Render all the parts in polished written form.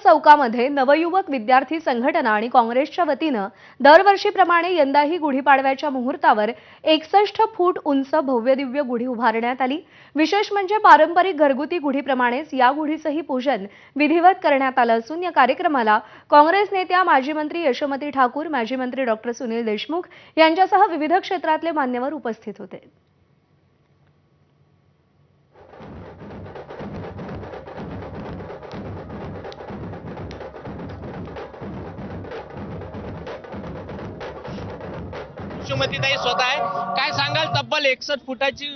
चौकामध्ये नवयुवक विद्यार्थी संघटना आणि काँग्रेसच्या वतीनं दरवर्षीप्रमाणे यंदाही गुढीपाडव्याच्या मुहूर्तावर 61 फूट उंच भव्यदिव्य गुढी उभारण्यात आली। विशेष म्हणजे पारंपरिक घरगुती गुढीप्रमाणेच या गुढीचंही पूजन विधिवत करण्यात आलं असून या कार्यक्रमाला काँग्रेस नेत्या माजी मंत्री यशोमती ठाकूर, माजी मंत्री डॉ. सुनील देशमुख यांच्यासह विविध क्षेत्रातले मान्यवर उपस्थित होते। यशोमतीताई स्वतः आहे, काय सांगाल? तब्बल 61 फुटाची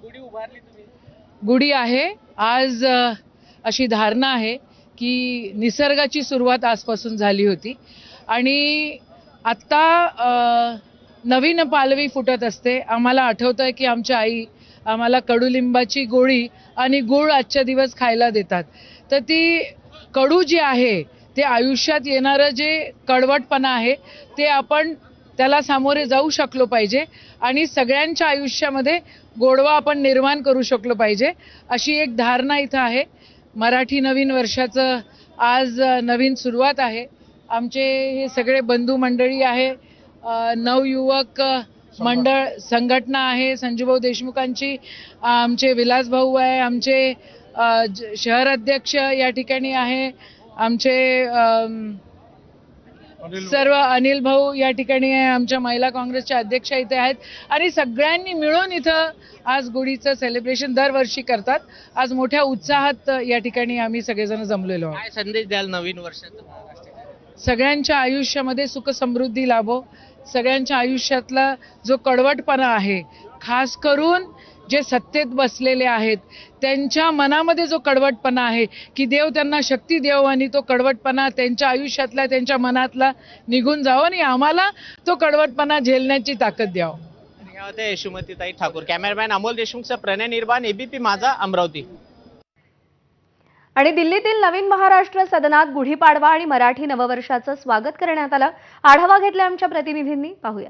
गुढी उभारली तुम्ही। गुढी आहे आज अशी धारणा आहे की निसर्गाची सुरुवात आजपासून झाली होती आणि आता नवीन पालवी फुटत असते। आम्हाला आठवतंय की आमच्या आई आम्हाला कडुलिंबाची गोळी आणि गुळ आजच्या दिवस खायला देतात। तर ती कडू जी आहे ते आयुष्यात येणारं जे कडवटपणा आहे ते आपण त्याला सामोरे जाऊ शकलो पाहिजे आणि सगळ्यांच्या आयुष्यामध्ये गोडवा आपण निर्माण करू शकलो पाहिजे, अशी एक धारणा इथं आहे। मराठी नवीन वर्षाचं आज नवीन सुरुवात आहे। आमचे हे सगळे बंधू मंडळी आहे, नवयुवक मंडळ संघटना आहे, संजूभाऊ देशमुखांची, आमचे विलास भाऊ आहे, आमचे शहर अध्यक्ष या ठिकाणी आहे, आमचे सर्व अनिल भाऊ या ठिकाणी आहे, आमच्या महिला काँग्रेसच्या अध्यक्षा इथे आहेत आणि सगळ्यांनी मिळून इथं आज गुढीचं सेलिब्रेशन दरवर्षी करतात। आज मोठ्या उत्साहात या ठिकाणी आम्ही सगळेजण जमलेलो आहोत। काय संदेश द्याल नवीन वर्षाचा? सगळ्यांच्या आयुष्यामध्ये सुख समृद्धी लाभो। सगळ्यांच्या आयुष्यातला जो कडवटपणा आहे, खास करून जे सत्तेत बसलेले आहेत त्यांच्या मनामध्ये जो कडवटपणा आहे की देव त्यांना शक्ती देव आणि तो कडवटपणा त्यांच्या आयुष्यातला त्यांच्या मनातला निघून जावं आणि आम्हाला तो कडवटपणा झेलण्याची ताकद द्यावं। या होत्या यशोमतीताई ठाकूर। कॅमेरामॅन अमोल देशमुखचा प्रणय निर्बाण, एबीपी माझा, अमरावती। आणि दिल्लीतील नवीन महाराष्ट्र सदनात गुढीपाडवा आणि मराठी नववर्षाचं स्वागत करण्यात आलं। आढावा घेतला आमच्या प्रतिनिधींनी, पाहूया।